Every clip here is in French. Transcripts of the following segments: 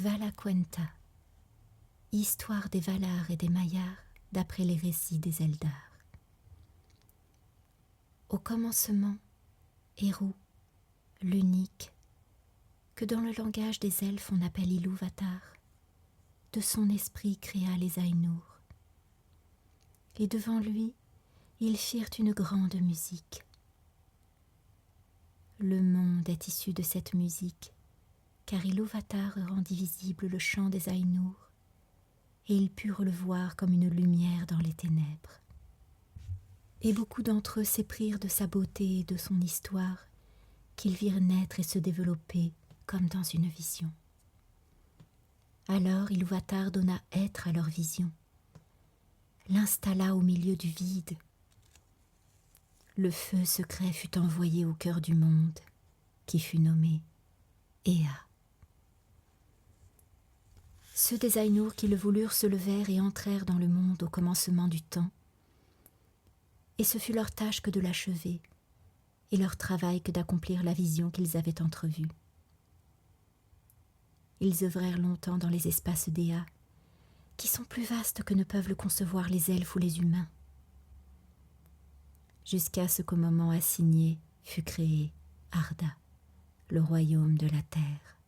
Valaquenta, histoire des Valar et des Maiars d'après les récits des Eldar. Au commencement, Eru, l'unique, que dans le langage des elfes on appelle Ilúvatar, de son esprit créa les Ainur. Et devant lui, ils firent une grande musique. Le monde est issu de cette musique, car Ilúvatar rendit visible le chant des Ainur, et ils purent le voir comme une lumière dans les ténèbres. Et beaucoup d'entre eux s'éprirent de sa beauté et de son histoire, qu'ils virent naître et se développer comme dans une vision. Alors Ilúvatar donna être à leur vision, l'installa au milieu du vide. Le feu secret fut envoyé au cœur du monde, qui fut nommé Ea. Ceux des Ainur qui le voulurent se levèrent et entrèrent dans le monde au commencement du temps, et ce fut leur tâche que de l'achever, et leur travail que d'accomplir la vision qu'ils avaient entrevue. Ils œuvrèrent longtemps dans les espaces d'Ea, qui sont plus vastes que ne peuvent le concevoir les elfes ou les humains, jusqu'à ce qu'au moment assigné fut créé Arda, le royaume de la terre.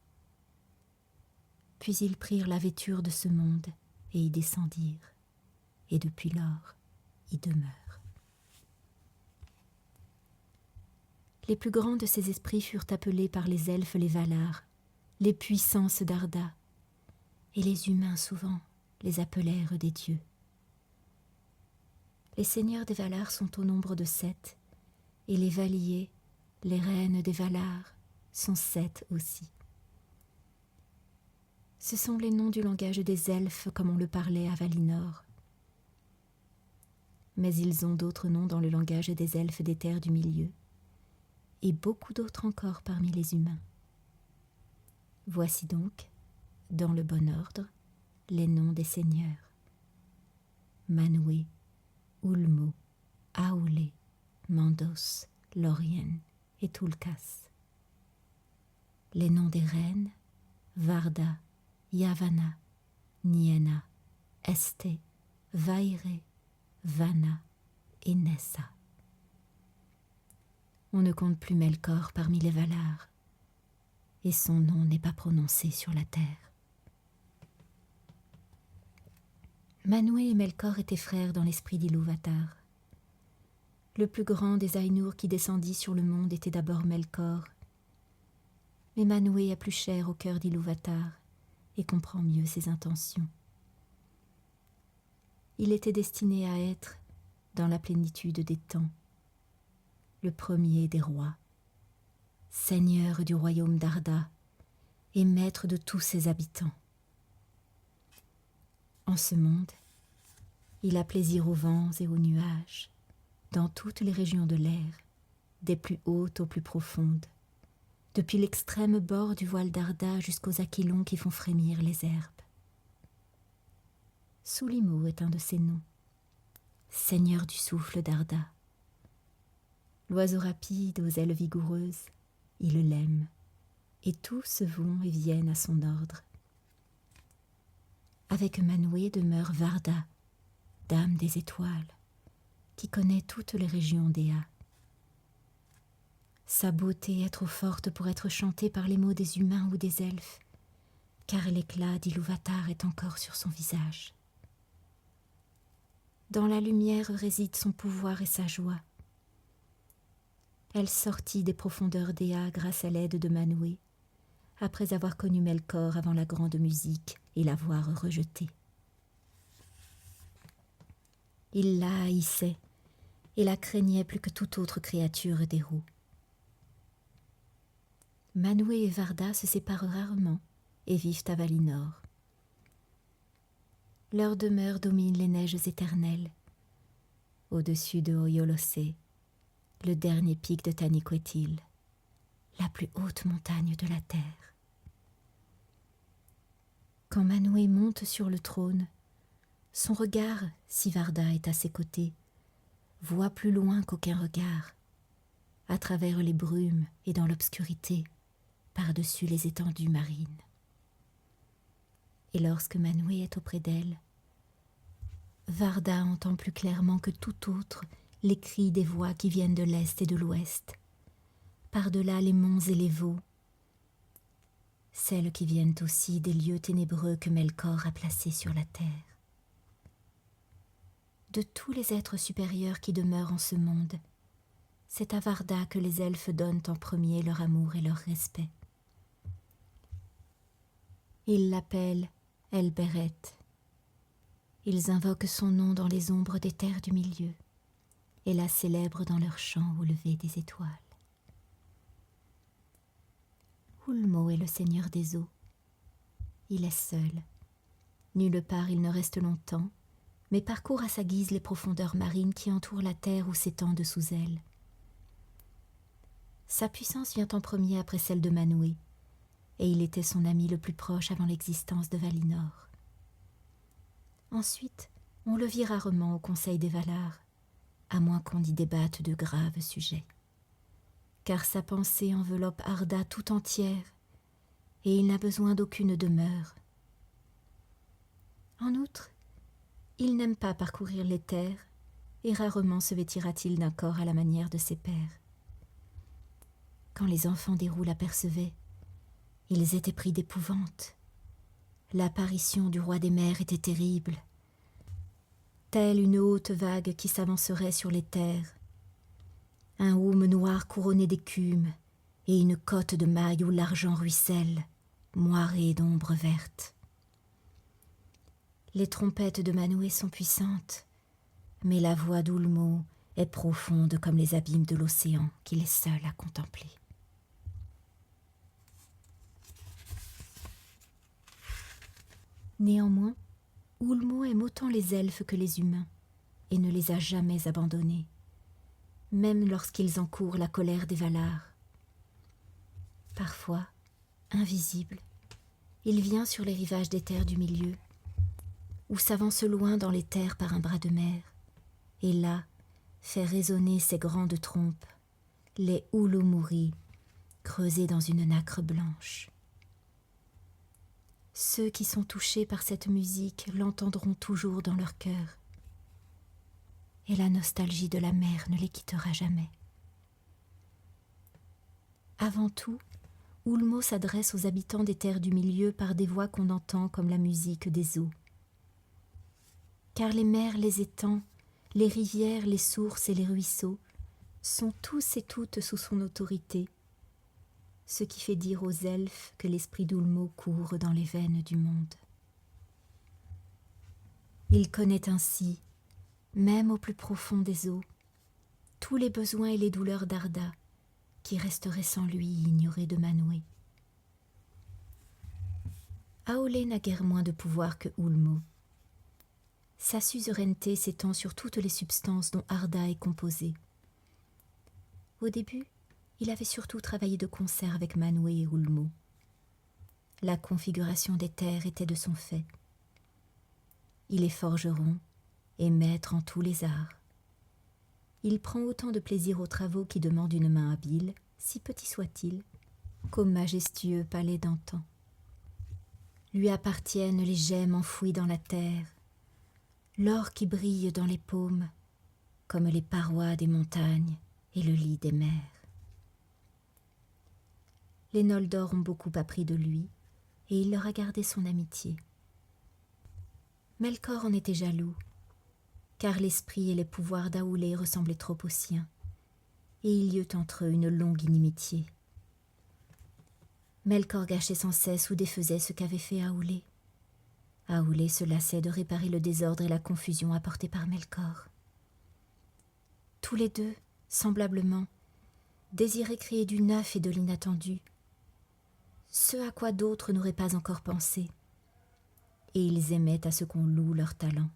Puis ils prirent la vêture de ce monde et y descendirent, et depuis lors y demeurent. Les plus grands de ces esprits furent appelés par les elfes les Valar, les puissances d'Arda, et les humains souvent les appelèrent des dieux. Les seigneurs des Valar sont au nombre de 7, et les Valiers, les reines des Valar, sont 7 aussi. Ce sont les noms du langage des elfes comme on le parlait à Valinor. Mais ils ont d'autres noms dans le langage des elfes des terres du milieu, et beaucoup d'autres encore parmi les humains. Voici donc, dans le bon ordre, les noms des seigneurs. Manwë, Ulmo, Aule, Mandos, Lórien et Tulkas. Les noms des reines, Varda, Yavanna, Nienna, Esté, Vairë, Vanna et Nessa. On ne compte plus Melkor parmi les Valar, et son nom n'est pas prononcé sur la terre. Manwë et Melkor étaient frères dans l'esprit d'Ilúvatar. Le plus grand des Ainur qui descendit sur le monde était d'abord Melkor, mais Manwë est plus cher au cœur d'Ilúvatar et comprend mieux ses intentions. Il était destiné à être, dans la plénitude des temps, le premier des rois, seigneur du royaume d'Arda et maître de tous ses habitants. En ce monde, il a plaisir aux vents et aux nuages, dans toutes les régions de l'air, des plus hautes aux plus profondes, depuis l'extrême bord du voile d'Arda jusqu'aux aquilons qui font frémir les herbes. Sulimo est un de ses noms, seigneur du souffle d'Arda. L'oiseau rapide aux ailes vigoureuses, il l'aime, et tous vont et viennent à son ordre. Avec Manwë demeure Varda, dame des étoiles, qui connaît toutes les régions d'Ea. Sa beauté est trop forte pour être chantée par les mots des humains ou des elfes, car l'éclat d'Ilúvatar est encore sur son visage. Dans la lumière réside son pouvoir et sa joie. Elle sortit des profondeurs d'Ea grâce à l'aide de Manwë, après avoir connu Melkor avant la grande musique et l'avoir rejeté. Il la haïssait et la craignait plus que toute autre créature d'Eru. Manwë et Varda se séparent rarement et vivent à Valinor. Leur demeure domine les neiges éternelles, au-dessus de Hoyolossé, le dernier pic de Taniquetil, la plus haute montagne de la terre. Quand Manwë monte sur le trône, son regard, si Varda est à ses côtés, voit plus loin qu'aucun regard, à travers les brumes et dans l'obscurité, par-dessus les étendues marines. Et lorsque Manwë est auprès d'elle, Varda entend plus clairement que tout autre les cris des voix qui viennent de l'est et de l'ouest, par-delà les monts et les vaux, celles qui viennent aussi des lieux ténébreux que Melkor a placés sur la terre. De tous les êtres supérieurs qui demeurent en ce monde, c'est à Varda que les elfes donnent en premier leur amour et leur respect. Ils l'appellent El-Beret. Ils invoquent son nom dans les ombres des terres du milieu et la célèbrent dans leurs chants au lever des étoiles. Ulmo est le seigneur des eaux. Il est seul. Nulle part il ne reste longtemps, mais parcourt à sa guise les profondeurs marines qui entourent la terre où s'étendent sous elle. Sa puissance vient en premier après celle de Manwë, et il était son ami le plus proche avant l'existence de Valinor. Ensuite, on le vit rarement au Conseil des Valar, à moins qu'on y débatte de graves sujets. Car sa pensée enveloppe Arda tout entière, et il n'a besoin d'aucune demeure. En outre, il n'aime pas parcourir les terres, et rarement se vêtira-t-il d'un corps à la manière de ses pères. Quand les enfants des roues l'apercevaient, ils étaient pris d'épouvante. L'apparition du roi des mers était terrible, telle une haute vague qui s'avancerait sur les terres, un aume noir couronné d'écume et une côte de mailles où l'argent ruisselle, moirée d'ombres vertes. Les trompettes de Manwë sont puissantes, mais la voix d'Ulmo est profonde comme les abîmes de l'océan qu'il est seul à contempler. Néanmoins, Ulmo aime autant les elfes que les humains et ne les a jamais abandonnés, même lorsqu'ils encourent la colère des Valar. Parfois, invisible, il vient sur les rivages des terres du milieu, ou s'avance loin dans les terres par un bras de mer, et là fait résonner ses grandes trompes, les Ulumuri, creusées dans une nacre blanche. Ceux qui sont touchés par cette musique l'entendront toujours dans leur cœur, et la nostalgie de la mer ne les quittera jamais. Avant tout, Ulmo s'adresse aux habitants des terres du milieu par des voix qu'on entend comme la musique des eaux. Car les mers, les étangs, les rivières, les sources et les ruisseaux sont tous et toutes sous son autorité, ce qui fait dire aux elfes que l'esprit d'Ulmo court dans les veines du monde. Il connaît ainsi, même au plus profond des eaux, tous les besoins et les douleurs d'Arda, qui resteraient sans lui ignorés de Manwë. Aolé n'a guère moins de pouvoir que Ulmo. Sa suzeraineté s'étend sur toutes les substances dont Arda est composée. Au début, il avait surtout travaillé de concert avec Manwë et Ulmo. La configuration des terres était de son fait. Il est forgeron et maître en tous les arts. Il prend autant de plaisir aux travaux qui demandent une main habile, si petit soit-il, qu'au majestueux palais d'antan. Lui appartiennent les gemmes enfouies dans la terre, l'or qui brille dans les paumes, comme les parois des montagnes et le lit des mers. Les Noldor ont beaucoup appris de lui, et il leur a gardé son amitié. Melkor en était jaloux, car l'esprit et les pouvoirs d'Aolé ressemblaient trop aux siens, et il y eut entre eux une longue inimitié. Melkor gâchait sans cesse ou défaisait ce qu'avait fait Aolé. Aolé se lassait de réparer le désordre et la confusion apportés par Melkor. Tous les deux, semblablement, désiraient créer du neuf et de l'inattendu, ce à quoi d'autres n'auraient pas encore pensé, et ils aimaient à ce qu'on loue leur talent.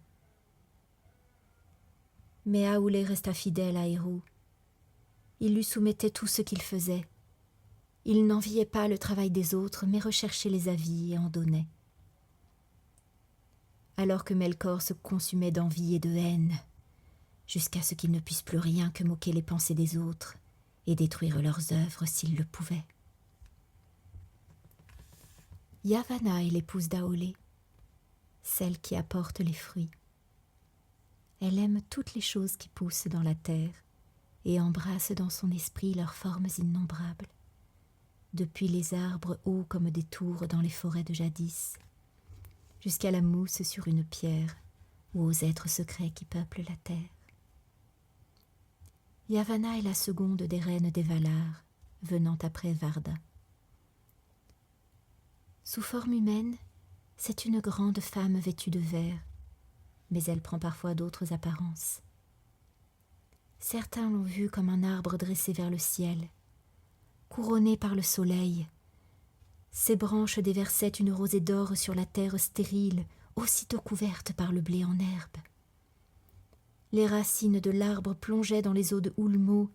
Mais Aolé resta fidèle à Eru. Il lui soumettait tout ce qu'il faisait. Il n'enviait pas le travail des autres, mais recherchait les avis et en donnait. Alors que Melkor se consumait d'envie et de haine, jusqu'à ce qu'il ne puisse plus rien que moquer les pensées des autres et détruire leurs œuvres s'il le pouvait. Yavanna est l'épouse d'Aolé, celle qui apporte les fruits. Elle aime toutes les choses qui poussent dans la terre et embrasse dans son esprit leurs formes innombrables, depuis les arbres hauts comme des tours dans les forêts de jadis, jusqu'à la mousse sur une pierre ou aux êtres secrets qui peuplent la terre. Yavanna est la seconde des reines des Valar, venant après Varda. Sous forme humaine, c'est une grande femme vêtue de vert, mais elle prend parfois d'autres apparences. Certains l'ont vue comme un arbre dressé vers le ciel, couronné par le soleil. Ses branches déversaient une rosée d'or sur la terre stérile, aussitôt couverte par le blé en herbe. Les racines de l'arbre plongeaient dans les eaux de Ulmo,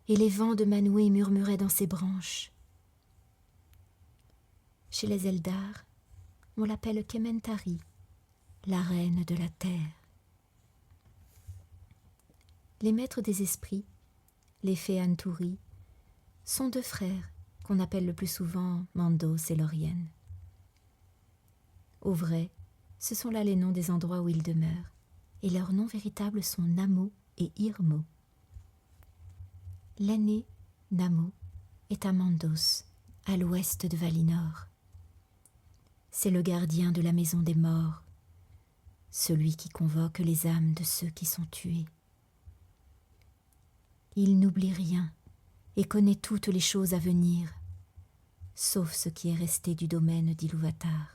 et les vents de Manwë murmuraient dans ses branches. Chez les Eldar, on l'appelle Kementari, la reine de la terre. Les maîtres des esprits, les fées Anturi, sont deux frères qu'on appelle le plus souvent Mandos et Lorien. Au vrai, ce sont là les noms des endroits où ils demeurent, et leurs noms véritables sont Namo et Irmo. L'aîné, Namo, est à Mandos, à l'ouest de Valinor. C'est le gardien de la maison des morts, celui qui convoque les âmes de ceux qui sont tués. Il n'oublie rien et connaît toutes les choses à venir, sauf ce qui est resté du domaine d'Ilúvatar.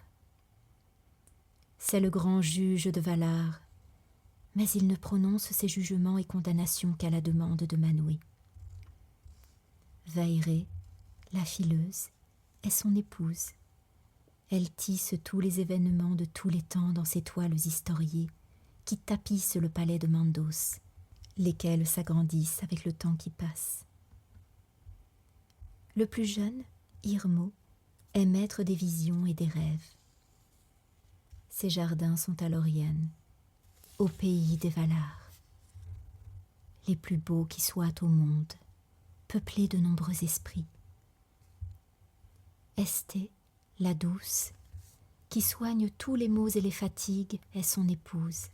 C'est le grand juge de Valar, mais il ne prononce ses jugements et condamnations qu'à la demande de Manwë. Vairë, la fileuse, est son épouse. Elle tisse tous les événements de tous les temps dans ses toiles historiées qui tapissent le palais de Mandos, lesquelles s'agrandissent avec le temps qui passe. Le plus jeune, Irmo, est maître des visions et des rêves. Ses jardins sont à Lorien, au pays des Valar, les plus beaux qui soient au monde, peuplés de nombreux esprits. Esté, la douce, qui soigne tous les maux et les fatigues, est son épouse.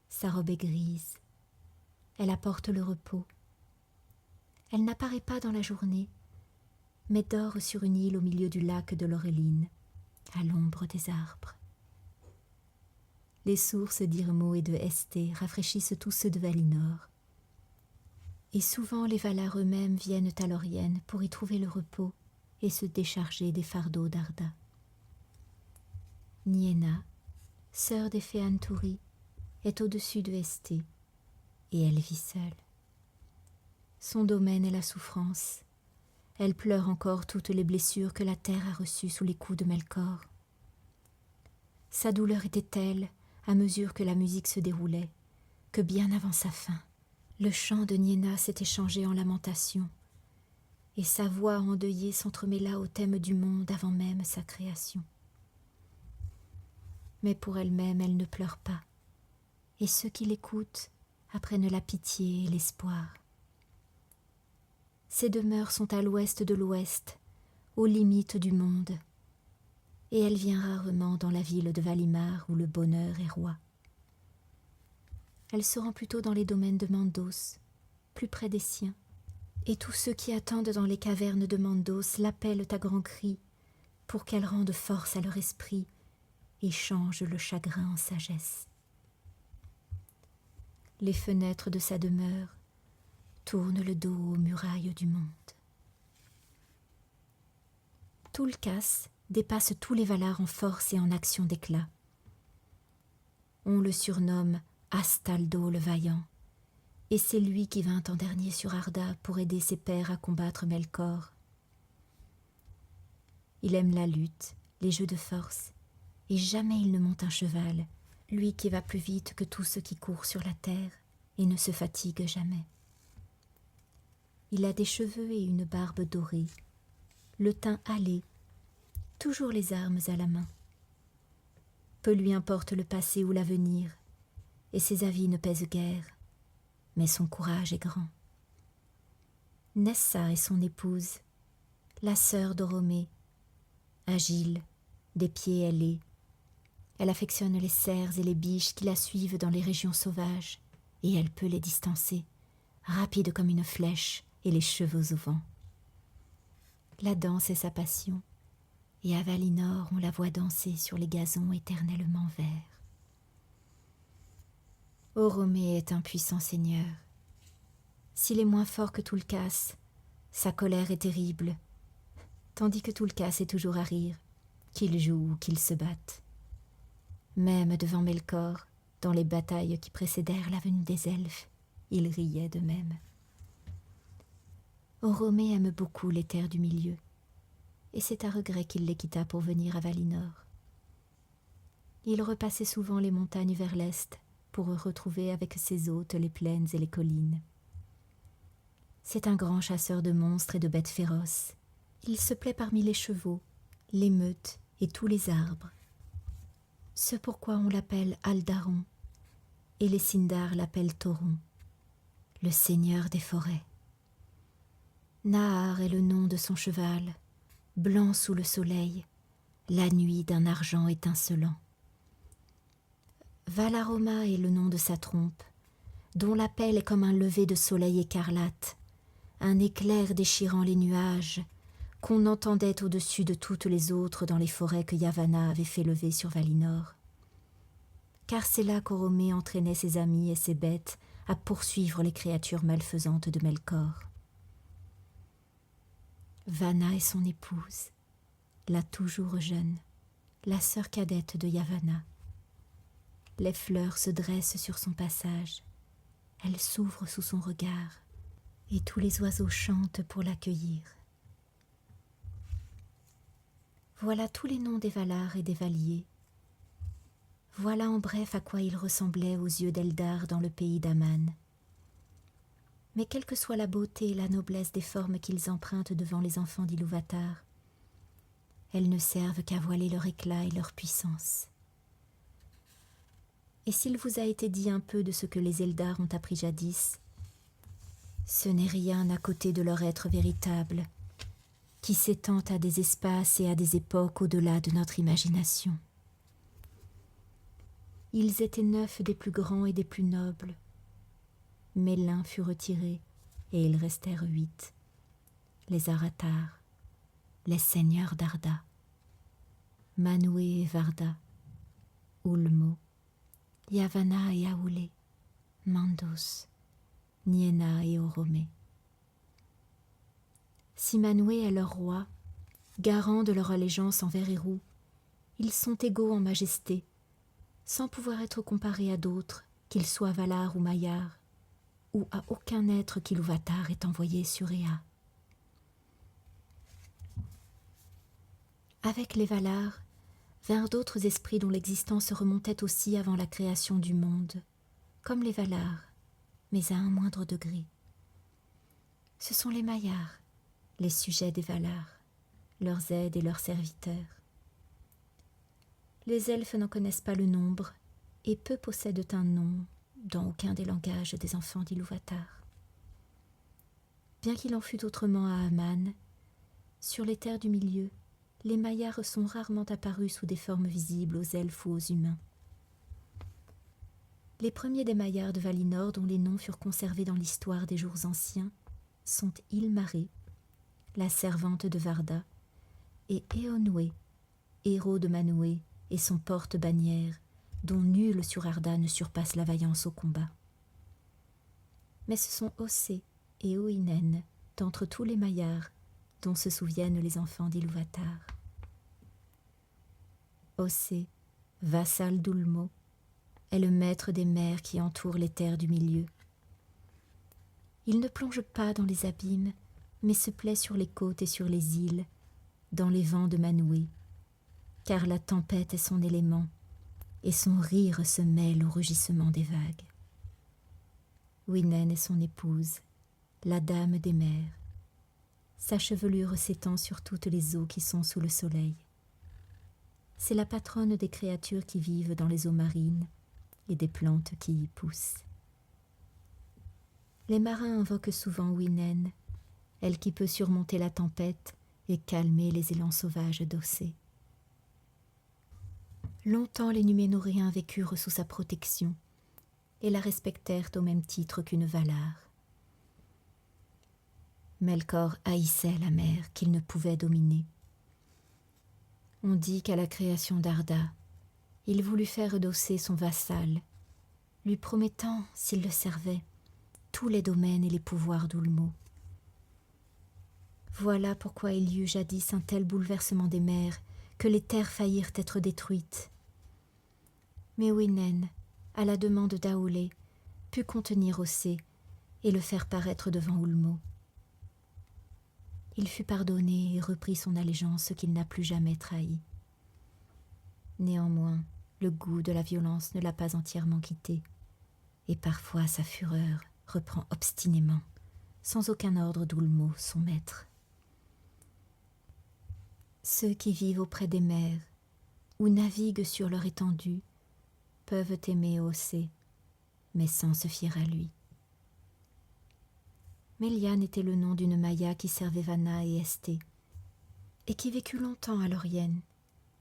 Sa robe est grise, elle apporte le repos. Elle n'apparaît pas dans la journée, mais dort sur une île au milieu du lac de Lorelin, à l'ombre des arbres. Les sources d'Irmo et de Esté rafraîchissent tous ceux de Valinor, et souvent les Valar eux-mêmes viennent à Lorien pour y trouver le repos et se décharger des fardeaux d'Arda. Nienna, sœur des fées Anturi, est au-dessus de Esté, et elle vit seule. Son domaine est la souffrance. Elle pleure encore toutes les blessures que la terre a reçues sous les coups de Melkor. Sa douleur était telle, à mesure que la musique se déroulait, que bien avant sa fin, le chant de Nienna s'était changé en lamentation, et sa voix endeuillée s'entremêla au thème du monde avant même sa création. Mais pour elle-même, elle ne pleure pas, et ceux qui l'écoutent apprennent la pitié et l'espoir. Ses demeures sont à l'ouest de l'ouest, aux limites du monde, et elle vient rarement dans la ville de Valimar où le bonheur est roi. Elle se rend plutôt dans les domaines de Mandos, plus près des siens, et tous ceux qui attendent dans les cavernes de Mandos l'appellent à grands cris pour qu'elle rende force à leur esprit et change le chagrin en sagesse. Les fenêtres de sa demeure tournent le dos aux murailles du monde. Tulkas dépasse tous les Valar en force et en action d'éclat. On le surnomme Astaldo le Vaillant, et c'est lui qui vint en dernier sur Arda pour aider ses pairs à combattre Melkor. Il aime la lutte, les jeux de force, et jamais il ne monte un cheval, lui qui va plus vite que tout ce qui court sur la terre et ne se fatigue jamais. Il a des cheveux et une barbe dorée, le teint hâlé, toujours les armes à la main. Peu lui importe le passé ou l'avenir, et ses avis ne pèsent guère, mais son courage est grand. Nessa est son épouse, la sœur d'Oromé, agile, des pieds ailés, Elle affectionne les cerfs et les biches qui la suivent dans les régions sauvages, et elle peut les distancer, rapide comme une flèche et les chevaux au vent. La danse est sa passion, et à Valinor on la voit danser sur les gazons éternellement verts. Oromé est un puissant seigneur. S'il est moins fort que Tulkas, sa colère est terrible, tandis que Tulkas est toujours à rire, qu'il joue ou qu'il se batte. Même devant Melkor, dans les batailles qui précédèrent la venue des elfes, il riait de même. Oromé aime beaucoup les terres du milieu, et c'est à regret qu'il les quitta pour venir à Valinor. Il repassait souvent les montagnes vers l'est pour retrouver avec ses hôtes les plaines et les collines. C'est un grand chasseur de monstres et de bêtes féroces. Il se plaît parmi les chevaux, les meutes et tous les arbres. Ce pourquoi on l'appelle Aldaron, et les Sindar l'appellent Thoron, le seigneur des forêts. Nahar est le nom de son cheval, blanc sous le soleil, la nuit d'un argent étincelant. Valaroma est le nom de sa trompe, dont l'appel est comme un lever de soleil écarlate, un éclair déchirant les nuages, qu'on entendait au-dessus de toutes les autres dans les forêts que Yavanna avait fait lever sur Valinor. Car c'est là qu'Oromé entraînait ses amis et ses bêtes à poursuivre les créatures malfaisantes de Melkor. Vanna est son épouse, la toujours jeune, la sœur cadette de Yavanna. Les fleurs se dressent sur son passage, elles s'ouvrent sous son regard, et tous les oiseaux chantent pour l'accueillir. Voilà tous les noms des Valar et des Valiers. Voilà en bref à quoi ils ressemblaient aux yeux d'Eldar dans le pays d'Aman. Mais quelle que soit la beauté et la noblesse des formes qu'ils empruntent devant les enfants d'Ilúvatar, elles ne servent qu'à voiler leur éclat et leur puissance. Et s'il vous a été dit un peu de ce que les Eldar ont appris jadis, ce n'est rien à côté de leur être véritable, qui s'étend à des espaces et à des époques au-delà de notre imagination. Ils étaient 9 des plus grands et des plus nobles, mais l'un fut retiré et ils restèrent 8, les Aratar, les seigneurs d'Arda, Manwë et Varda, Ulmo, Yavanna et Aulë, Mandos, Nienna et Oromé. Si Manwë est leur roi, garant de leur allégeance envers Érou, ils sont égaux en majesté, sans pouvoir être comparés à d'autres, qu'ils soient Valar ou Maiar, ou à aucun être qu'Ilúvatar ait envoyé sur Ea. Avec les Valar vinrent d'autres esprits dont l'existence remontait aussi avant la création du monde, comme les Valar, mais à un moindre degré. Ce sont les Maiar, les sujets des Valar, leurs aides et leurs serviteurs. Les elfes n'en connaissent pas le nombre, et peu possèdent un nom dans aucun des langages des enfants d'Ilúvatar. Bien qu'il en fût autrement à Aman, sur les terres du milieu, les Maiar sont rarement apparus sous des formes visibles aux elfes ou aux humains. Les premiers des Maiar de Valinor dont les noms furent conservés dans l'histoire des jours anciens sont Ilmaré, la servante de Varda, et Eonwë, héros de Manwë et son porte-bannière, dont nul sur Arda ne surpasse la vaillance au combat. Mais ce sont Ossë et Oinen, d'entre tous les Maiar, dont se souviennent les enfants d'Ilúvatar. Ossë, vassal d'Ulmo, est le maître des mers qui entourent les terres du milieu. Il ne plonge pas dans les abîmes, mais se plaît sur les côtes et sur les îles, dans les vents de Manwë, car la tempête est son élément, et son rire se mêle au rugissement des vagues. Winen est son épouse, la dame des mers. Sa chevelure s'étend sur toutes les eaux qui sont sous le soleil. C'est la patronne des créatures qui vivent dans les eaux marines et des plantes qui y poussent. Les marins invoquent souvent Winen, elle qui peut surmonter la tempête et calmer les élans sauvages d'Ossë. Longtemps les Numénoréens vécurent sous sa protection et la respectèrent au même titre qu'une Valar. Melkor haïssait la mer qu'il ne pouvait dominer. On dit qu'à la création d'Arda, il voulut faire endosser son vassal, lui promettant, s'il le servait, tous les domaines et les pouvoirs d'Ulmo. Voilà pourquoi il y eut jadis un tel bouleversement des mers que les terres faillirent être détruites. Mais Winen, à la demande d'Aolé, put contenir Ossé et le faire paraître devant Ulmo. Il fut pardonné et reprit son allégeance qu'il n'a plus jamais trahie. Néanmoins, le goût de la violence ne l'a pas entièrement quitté, et parfois sa fureur reprend obstinément, sans aucun ordre d'Ulmo, son maître. Ceux qui vivent auprès des mers, ou naviguent sur leur étendue, peuvent aimer Ossé, mais sans se fier à lui. Méliane était le nom d'une Maya qui servait Vanna et Esté, et qui vécut longtemps à Lorien,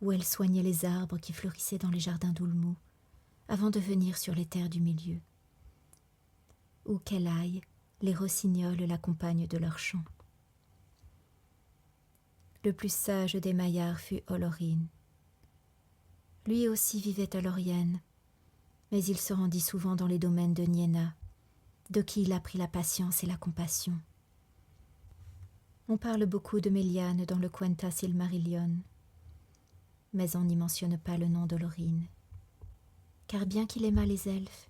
où elle soignait les arbres qui fleurissaient dans les jardins d'Ulmo, avant de venir sur les terres du milieu. Où qu'elle aille, les rossignols l'accompagnent de leurs chants. Le plus sage des Maillards fut Olorin. Lui aussi vivait à Lorien, mais il se rendit souvent dans les domaines de Niena, de qui il apprit la patience et la compassion. On parle beaucoup de Méliane dans le Quenta Silmarillion, mais on n'y mentionne pas le nom d'Olorin, car bien qu'il aimât les elfes,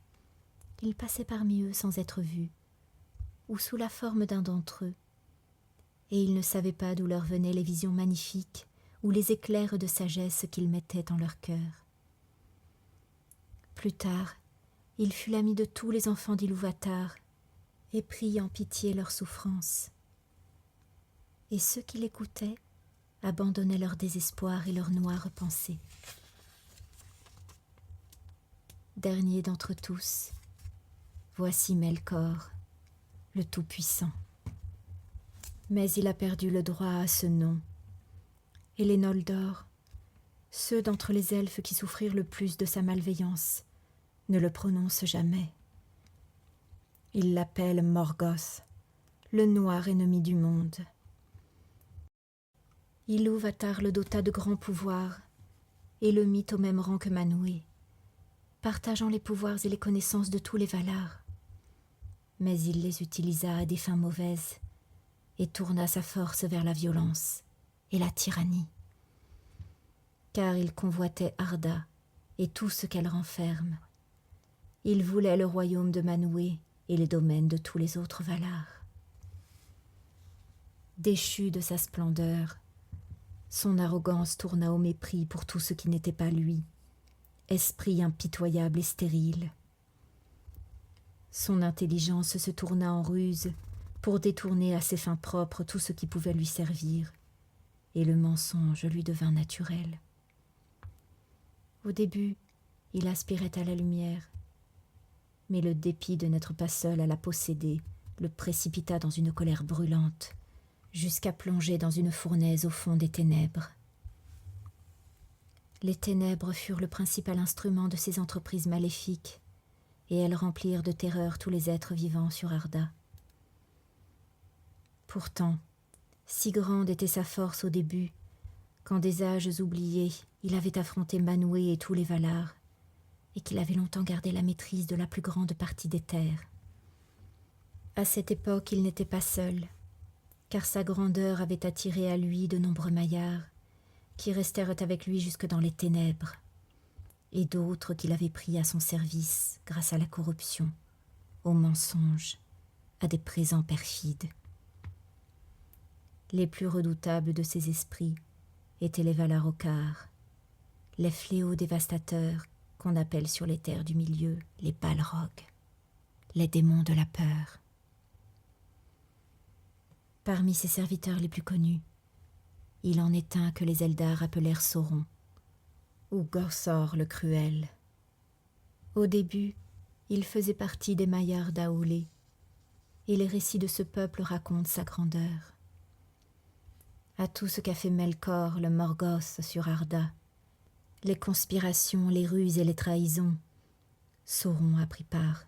il passait parmi eux sans être vu, ou sous la forme d'un d'entre eux, et il ne savait pas d'où leur venaient les visions magnifiques ou les éclairs de sagesse qu'ils mettaient en leur cœur. Plus tard, il fut l'ami de tous les enfants d'Ilúvatar et prit en pitié leurs souffrances. Et ceux qui l'écoutaient abandonnaient leur désespoir et leurs noires pensées. Dernier d'entre tous, voici Melkor, le Tout-Puissant. Mais il a perdu le droit à ce nom, et les Noldor, ceux d'entre les elfes qui souffrirent le plus de sa malveillance, ne le prononcent jamais. Ils l'appellent Morgoth, le noir ennemi du monde. Ilúvatar le dota de grands pouvoirs et le mit au même rang que Manwë, partageant les pouvoirs et les connaissances de tous les Valar. Mais il les utilisa à des fins mauvaises et tourna sa force vers la violence et la tyrannie. Car il convoitait Arda et tout ce qu'elle renferme. Il voulait le royaume de Manwë et les domaines de tous les autres Valar. Déchu de sa splendeur, son arrogance tourna au mépris pour tout ce qui n'était pas lui, esprit impitoyable et stérile. Son intelligence se tourna en ruse pour détourner à ses fins propres tout ce qui pouvait lui servir, et le mensonge lui devint naturel. Au début, il aspirait à la lumière, mais le dépit de n'être pas seul à la posséder le précipita dans une colère brûlante, jusqu'à plonger dans une fournaise au fond des ténèbres. Les ténèbres furent le principal instrument de ces entreprises maléfiques, et elles remplirent de terreur tous les êtres vivants sur Arda. Pourtant, si grande était sa force au début, qu'en des âges oubliés, il avait affronté Manwë et tous les Valar, et qu'il avait longtemps gardé la maîtrise de la plus grande partie des terres. À cette époque, il n'était pas seul, car sa grandeur avait attiré à lui de nombreux Maillards, qui restèrent avec lui jusque dans les ténèbres, et d'autres qu'il avait pris à son service grâce à la corruption, au mensonge, à des présents perfides. Les plus redoutables de ces esprits étaient les Valarocar, les fléaux dévastateurs qu'on appelle sur les terres du milieu les Balrogs, les démons de la peur. Parmi ses serviteurs les plus connus, il en est un que les Eldar appelèrent Sauron, ou Gorsor le Cruel. Au début, il faisait partie des Maillards d'Aolé, et les récits de ce peuple racontent sa grandeur. À tout ce qu'a fait Melkor le Morgoth sur Arda, Les conspirations, les ruses et les trahisons, Sauron a pris part.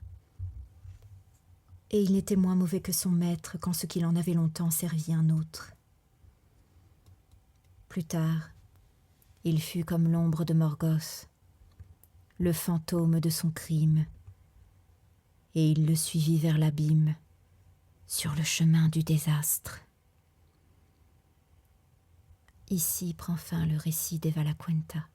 Et il n'était moins mauvais que son maître quand ce qu'il en avait longtemps servi un autre. Plus tard, il fut comme l'ombre de Morgoth, le fantôme de son crime, et il le suivit vers l'abîme, sur le chemin du désastre. Ici prend fin le récit des Valaquenta.